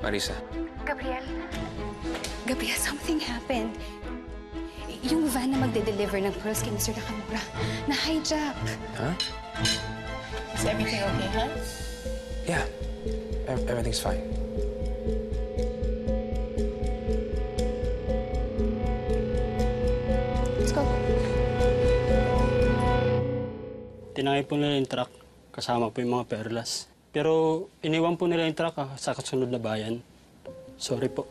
Marisa. Gabriel. Gabriel, something happened. Yung van na magde-deliver ng pearls kay Mr. Nakamura, na-hijack. Huh? Is everything okay, huh? Yeah. Everything's fine. Let's go. Tinangay po nila yung truck, kasama po yung mga perlas. Pero iniwan po nila yung truck sa kasunod na bayan. Sorry po.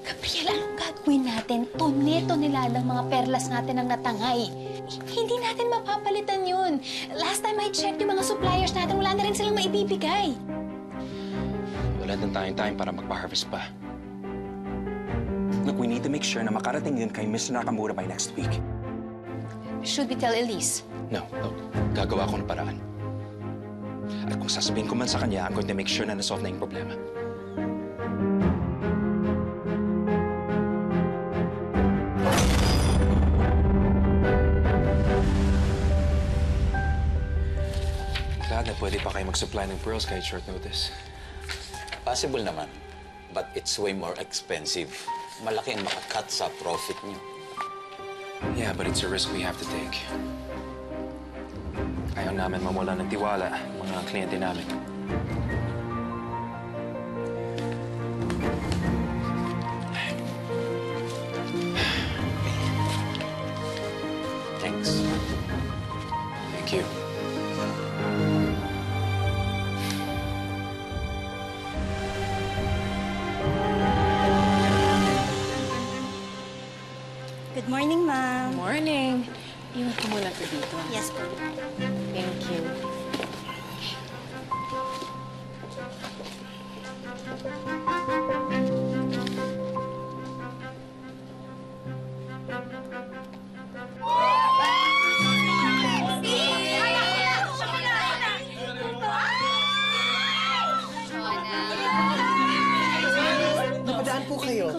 Gabriel, anong gagawin natin? Tonne-toneladang mga perlas natin ang natangay. Hindi natin mapapalitan yun. Last time I checked yung mga suppliers natin, wala na rin silang maibibigay. Wala na tayong time para magpa-harvest pa. Look, we need to make sure na makarating yun kay Mr. Nakamura by next week. Should we tell Elise? No. Gagawa ko ng paraan. At kung sasabihin ko man sa kanya, I'm going to make sure na nasolve na yung problema. Glad na pwede pa kayo mag-supply ng pearls kahit short notice. Possible naman, but it's way more expensive. Malaki ang makakat sa profit niyo. Yeah, but it's a risk we have to take. Ayaw namin mawala ng tiwala ang mga kliyente namin. Thanks. Thank you. Good morning, ma'am. Morning. Iwan ko muna ito dito. Yes, po. Thank you. Napadaan po kayo.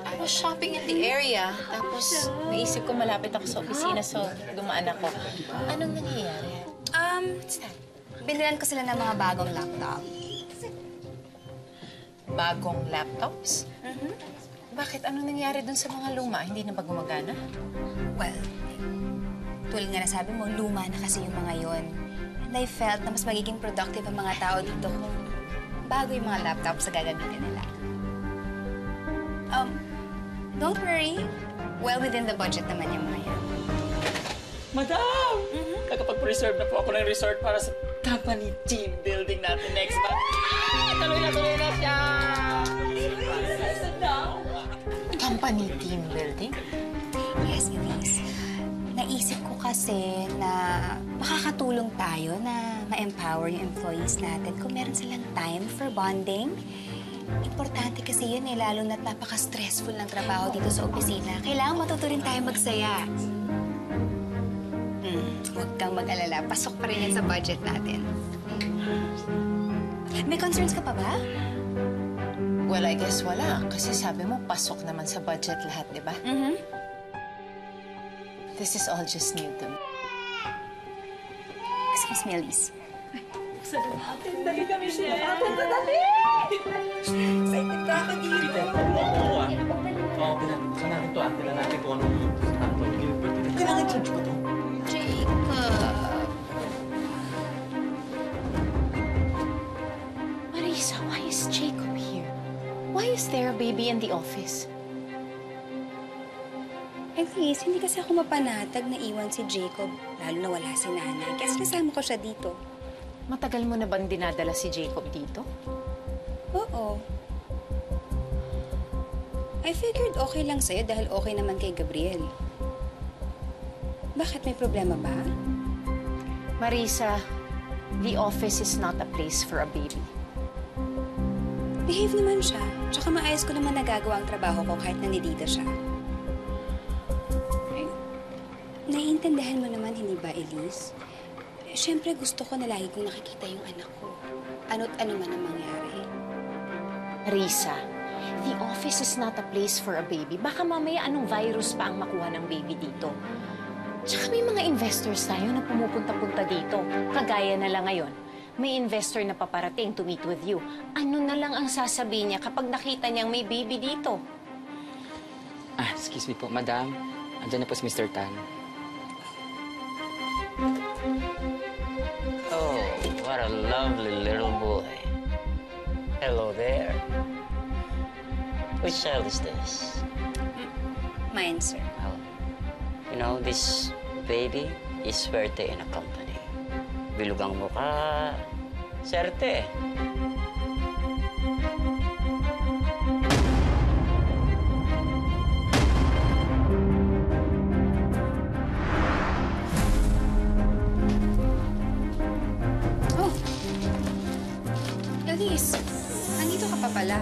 I was shopping in the area. Tapos, naisip ko malapit ako sa opisina, so dumaan ako. Anong nangyayari? Binilan ko sila ng mga bagong laptop. Bagong laptops? Bakit? Anong nangyari dun sa mga luma? Hindi na ba gumagana? Well, tulad nga na sabi mo, luma na kasi yung mga yon. And I felt na mas magiging productive ang mga tao dito kung bago yung mga laptops sa gagamitin nila. Don't worry. Well within the budget naman yung mga yan. Madam! Nakapag-reserve na po ako ng resort para sa company team building natin next month. Tuloy na siya! Company team building? Yes, Elise. Naisip ko kasi na makakatulong tayo na ma-empower yung employees natin kung meron silang time for bonding. Importante kasi yun lalo na't napaka-stressful ng trabaho dito sa opisina. Kailangan matuto rin tayo magsaya. Huwag kang mag-alala. Pasok pa rin yan sa budget natin. May concerns ka pa ba? Well, I guess wala. Kasi sabi mo, pasok naman sa budget lahat, di ba? This is all just new to me. Excuse me, Elise. Dali kami siya! Dali! Excited ka ako dito! Oo, buksan natin to. Tignan natin kung ano. Kailangan change ko to. Marisa, why is Jacob here? Why is there a baby in the office? Elise, hindi kasi ako mapanatag na iwan si Jacob, lalo na wala si nanay. Kasi kasama ko siya dito. Matagal mo na bang dinadala si Jacob dito? Oo. I figured okay lang sa'yo dahil okay naman kay Gabriel. Bakit? May problema ba? Marisa, the office is not a place for a baby. Behave naman siya. Tsaka maayos ko naman nagagawa ang trabaho ko kahit nandito siya. Naiintindihan mo naman, hindi ba, Elise? Siyempre, gusto ko na lagi kong nakikita yung anak ko. Ano't ano man ang mangyari. Risa, the office is not a place for a baby. Baka mamaya anong virus pa ang makuha ng baby dito. Tsaka may mga investors tayo na pumupunta-punta dito. Kagaya na lang ngayon. May investor na paparating to meet with you. Ano na lang ang sasabihin niya kapag nakita niyang may baby dito? Excuse me po, madam. Andyan na po si Mr. Tan. Oh, what a lovely little boy. Hello there. Which child is this? Mine, sir. Oh, you know, this baby is swerte in a company. Bilog ang mukha, swerte. Oh! Elise, nandito ka pa pala.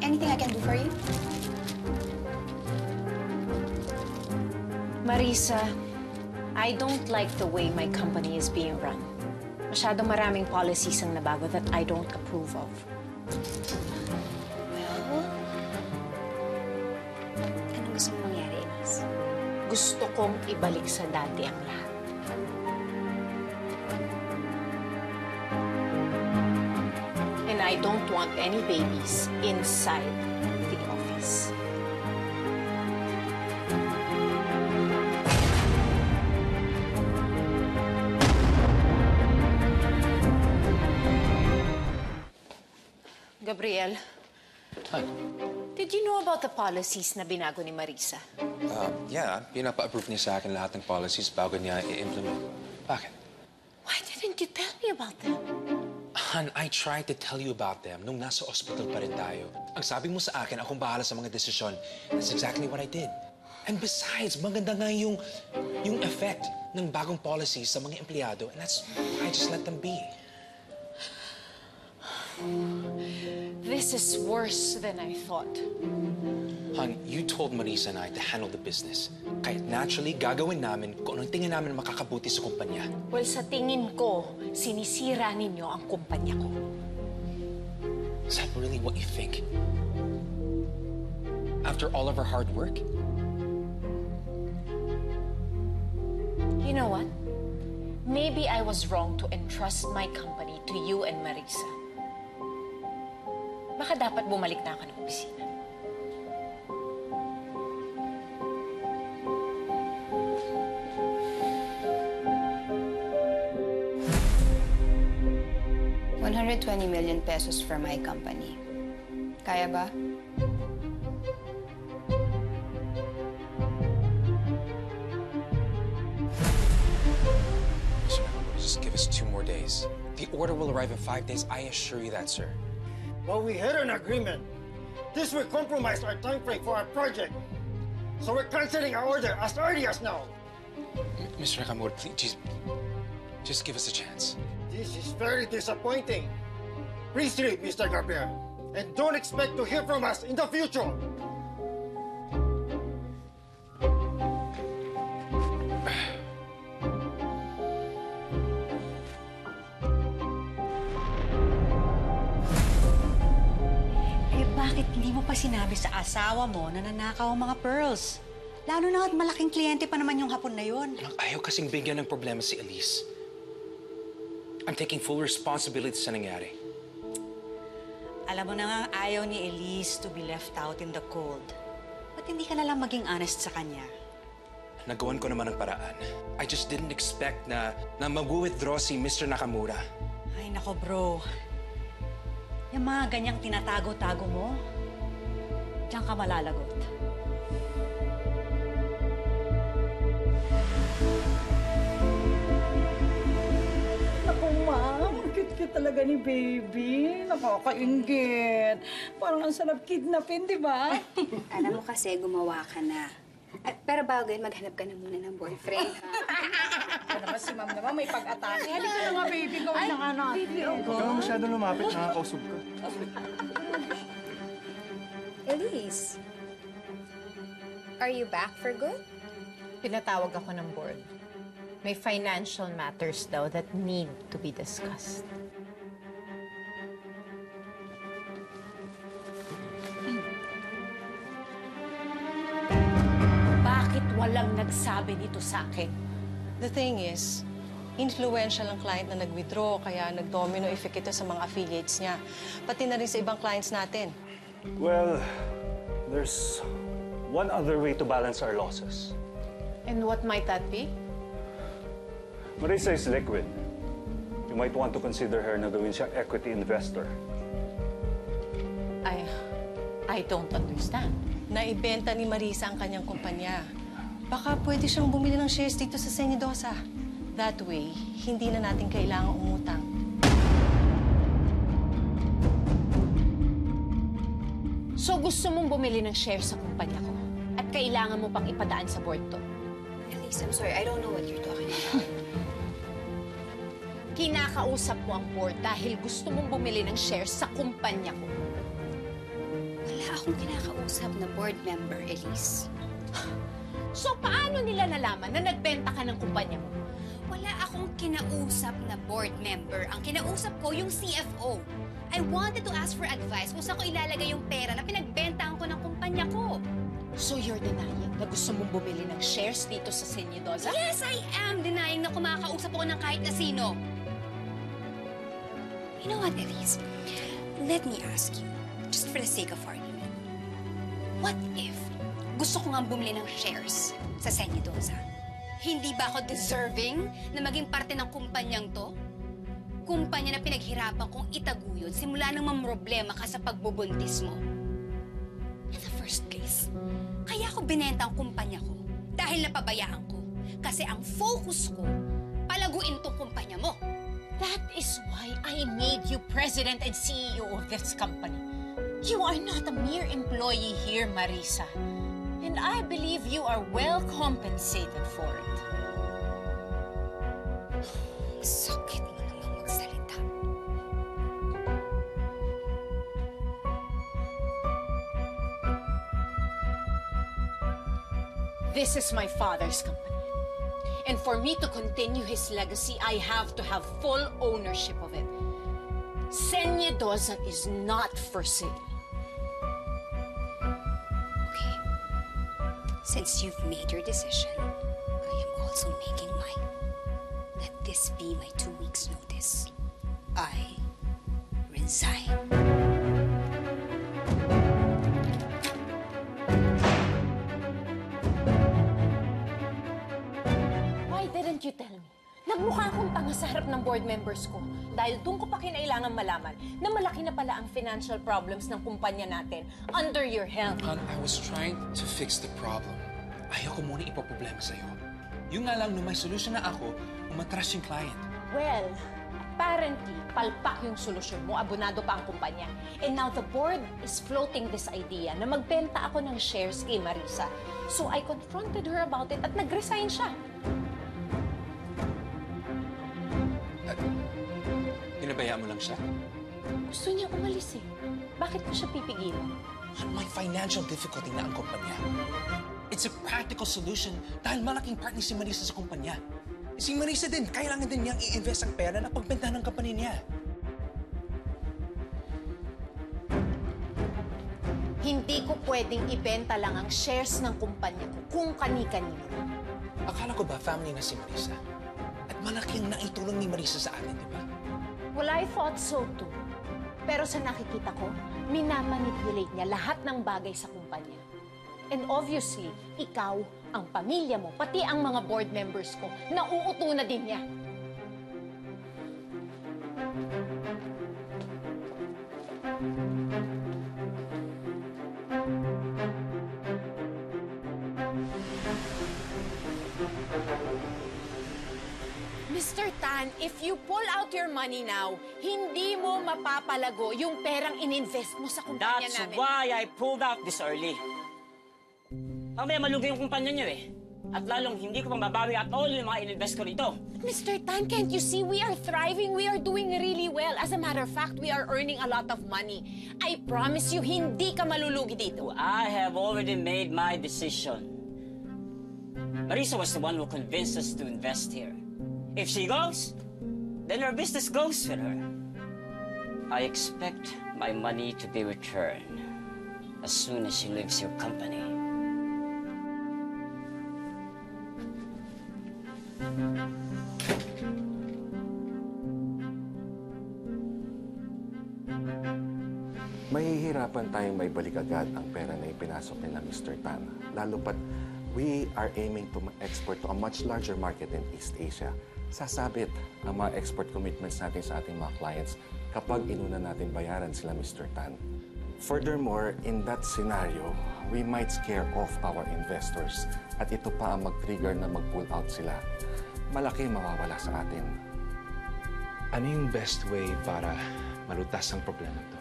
Anything I can do for you? Marisa, I don't like the way my company is being run. Masyadong maraming policies ang nabago that I don't approve of. Anong gusto mong mangyari, Elise? Gusto kong ibalik sa dati ang lahat. And I don't want any babies inside the office. Gabriel, Hi. did you know about the policies na binago ni Marisa? Yeah, pinapa-approve niya sa akin lahat ng policies bago niya i-implement. Bakit? Why didn't you tell me about them? Han, I tried to tell you about them nung nasa hospital pa rin tayo. Ang sabi mo sa akin, akong bahala sa mga desisyon. That's exactly what I did. And besides, maganda nga yung effect ng bagong policies sa mga empleyado. And that's why I just let them be. This is worse than I thought. Han, you told Marisa and I to handle the business. Kaya naturally, gagawin namin kung anong tingin namin makakabuti sa kumpanya. Well, sa tingin ko, sinisira ninyo ang kumpanya ko. Is that really what you think? After all of our hard work? You know what? Maybe I was wrong to entrust my company to you and Marisa. Baka dapat bumalik na ako ng opisina. $120 million pesos for my company. Kaya ba? Mr. Nakamura, just give us 2 more days. The order will arrive in 5 days, I assure you that, sir. But we had an agreement. This will compromise our time frame for our project. So we're canceling our order as early as now. Mr. Nakamura, please, just give us a chance. This is very disappointing. Please leave, Mr. Gabriel. And don't expect to hear from us in the future. Bakit hindi mo pa sinabi sa asawa mo na nanakaw ang mga pearls? Lalo na at malaking kliyente pa naman yung hapon na yun. Ayaw kasing bigyan ng problema si Elise. I'm taking full responsibility sa nangyari. Alam mo na nga ayaw ni Elise to be left out in the cold. Ba't hindi ka na lang maging honest sa kanya? Nagawan ko naman ang paraan. I just didn't expect na mag-withdraw si Mr. Nakamura. Ay, nako bro. Yung mga ganyang tinatago-tago mo, diyan ka malalagot. Naku, ma'am. Cute-cute talaga ni baby. Nakakaingit. Parang ang sarap kidnapin, di ba? Alam mo kasi, gumawa ka na. Pero bago yun, maghanap ka na muna ng boyfriend, ha? Ano naman si ma'am naman, may pag-atake. Halika na nga, baby. Gawin na nga natin. Huwag ka naman masyadong lumapit, nakakausap ka. Elise, are you back for good? Pinatawag ako ng board. May financial matters daw that need to be discussed. Bakit Walang nagsabi nito sa akin. The thing is, influential ang client na nag-withdraw, kaya nag-domino effect ito sa mga affiliates niya. Pati na rin sa ibang clients natin. Well, there's one other way to balance our losses. And what might that be? Marisa is liquid. You might want to consider her na gawin siyang equity investor. I don't understand. Naibenta ni Marisa ang kanyang kumpanya. Baka pwede siyang bumili ng shares dito sa Senidosa. That way, hindi na natin kailangang umutang. So gusto mong bumili ng shares sa kumpanya ko? At kailangan mo pang ipadaan sa board to? Elise, I'm sorry. I don't know what you're talking about. Kinakausap mo ang board dahil gusto mong bumili ng shares sa kumpanya ko. Wala akong kinakausap na board member, Elise. So paano nila nalaman na nagbenta ka ng kumpanya mo? Wala akong kinausap na board member. Ang kinausap ko yung CFO. I wanted to ask for advice kung saan ko ilalagay yung pera na pinagbentahan ko ng kumpanya ko. So you're denying na gusto mong bumili ng shares dito sa Senidosa? Yes, I am denying na kumakausap ako ng kahit na sino. You know what, Elise? Let me ask you, just for the sake of argument, what if gusto ko nga bumili ng shares sa Senidosa? Hindi ba ako deserving na maging parte ng kumpanyang to? Kumpanya na pinaghirapan kong itaguyod simula nang mamroblema ka sa pagbubuntis mo. In the first place, kaya ako binenta ang kumpanya ko dahil napabayaan ko. Kasi ang focus ko, palaguin tong kumpanya mo. That is why I made you president and CEO of this company. You are not a mere employee here, Marisa. And I believe you are well compensated for it. Sakit mo namang magsalita. This is my father's company. And for me to continue his legacy, I have to have full ownership of it. Senidosa is not for sale. Okay. Since you've made your decision, I am also making mine. Let this be my 2 weeks' notice. I resign. Why didn't you tell me? Nagmukha akong tanga sa harap ng board members ko dahil doon ko pa kinailangan malaman na malaki na pala ang financial problems ng kumpanya natin under your help. Hon, I was trying to fix the problem. Ayoko muna ipoproblema sa'yo. Yung nga lang, nung may solusyon na ako, umatras yung client. Well, apparently, palpak yung solusyon mo, abonado pa ang kumpanya. And now the board is floating this idea na magbenta ako ng shares kay Marisa. So I confronted her about it at nag-resign siya. Pinabayaan mo lang siya? Gusto niya umalis eh. Bakit ko siya pipigilan? May financial difficulty na ang kumpanya. It's a practical solution dahil malaking partner si Marisa sa kumpanya. Si Marisa din, kailangan din niyang i-invest ang pera na pagbenta ng company niya. Hindi ko pwedeng ibenta lang ang shares ng kumpanya ko kung kani-kanino. Akala ko ba family na si Marisa? At malaking naitulong ni Marisa sa atin, di ba? Well, I thought so too. Pero sa nakikita ko, minamanipulate niya lahat ng bagay sa kumpanya. And obviously, ikaw, ang pamilya mo, pati ang mga board members ko, nauuto na din niya. Mr. Tan, if you pull out your money now, hindi mo mapapalago yung perang ininvest mo sa kumpanya That's namin. why I pulled out this early. Mamaya malugi yung kumpanya niyo eh. At lalong hindi ko pang babawi at all yung mga ininvest ko rito. Mr. Tan, can't you see we are thriving? We are doing really well. As a matter of fact, we are earning a lot of money. I promise you, hindi ka malulugi dito. I have already made my decision. Marisa was the one who convinced us to invest here. If she goes, then our business goes with her. I expect my money to be returned as soon as she leaves your company. Mahihirapan tayong may balik agad ang pera na ipinasok nila Mr. Tan. Lalo pat we are aiming to export to a much larger market in East Asia. Sasabit ang mga export commitments natin sa ating mga clients kapag inuna natin bayaran sila Mr. Tan. Furthermore, in that scenario, we might scare off our investors at ito pa ang mag-trigger na mag-pull out sila. Malaki mawawala sa atin. Ano yung best way para malutas ang problema to?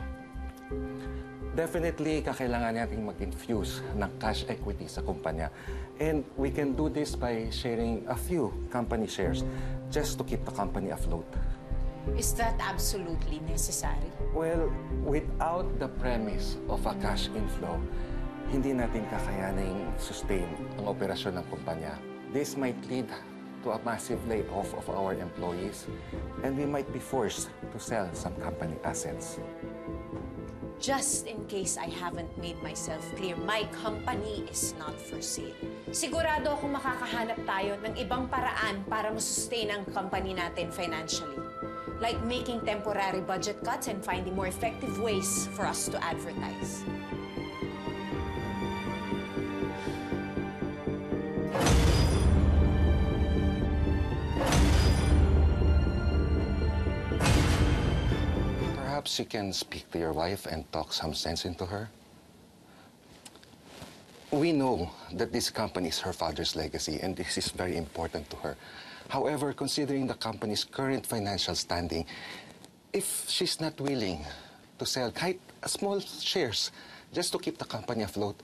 Definitely, kakailangan natin mag-infuse ng cash equity sa kumpanya. And we can do this by sharing a few company shares just to keep the company afloat. Is that absolutely necessary? Well, without the premise of a cash inflow, hindi natin kakayaning sustain ang operasyon ng kumpanya. This might lead to a massive layoff of our employees, and we might be forced to sell some company assets. Just in case I haven't made myself clear, my company is not for sale. Sigurado akong makakahanap tayo ng ibang paraan para masustain ang company natin financially. Like making temporary budget cuts and finding more effective ways for us to advertise. Perhaps you can speak to your wife and talk some sense into her. We know that this company is her father's legacy, and this is very important to her. However, considering the company's current financial standing, if she's not willing to sell kahit small shares just to keep the company afloat,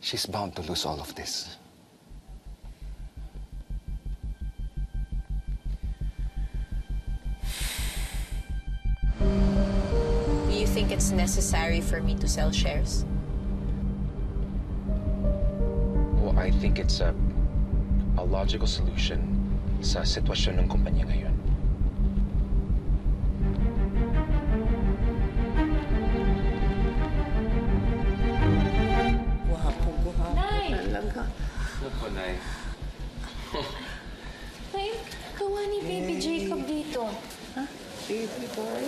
she's bound to lose all of this. Do you think it's necessary for me to sell shares? Well, I think it's a logical solution sa sitwasyon ng kumpanya ngayon. Guwapo. Nay! Talaga. Ano po, Nay? Nay, gawa ni Baby Jacob dito. Ha? Baby boy?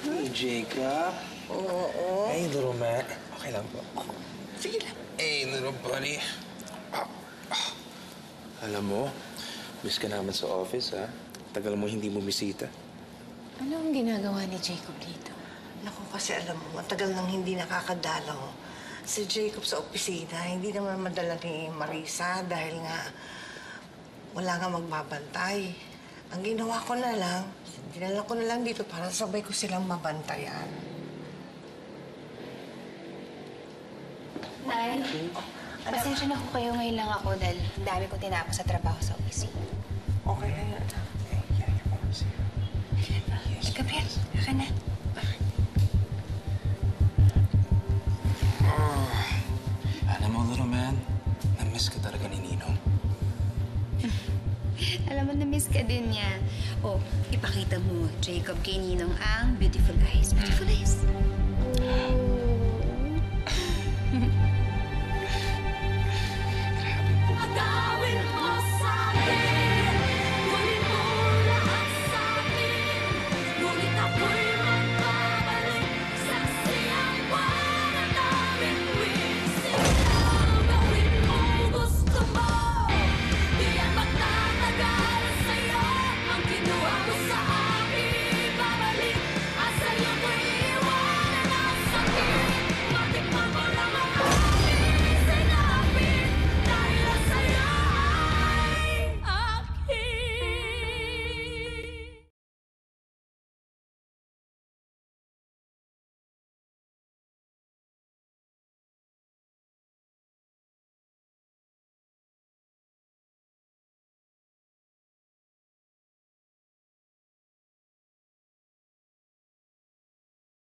Hey, Jacob. Oo. Hey, little man. Okay lang po. Sige lang. Hey, little buddy. Alam mo, miss ka naman sa office, ha? Tagal mo hindi mo bisita. Ano ang ginagawa ni Jacob dito? Naku, kasi alam mo, matagal nang hindi nakakadalaw si Jacob sa opisina. Hindi naman madala ni Marisa dahil nga wala nga magbabantay. Ang ginawa ko na lang, dinala ko na lang dito para sabay ko silang mabantayan. Nay, pasensya na ko kayo ngayon lang ako dahil ang dami ko tinapos sa trabaho sa opisina. Okay, ayun. Gabriel, ka na. Alam mo, little man, na-miss ka talaga ni Ninong. Alam mo, na-miss ka din niya. Oh, ipakita mo, Jacob, kay Ninong ang beautiful eyes. Beautiful eyes.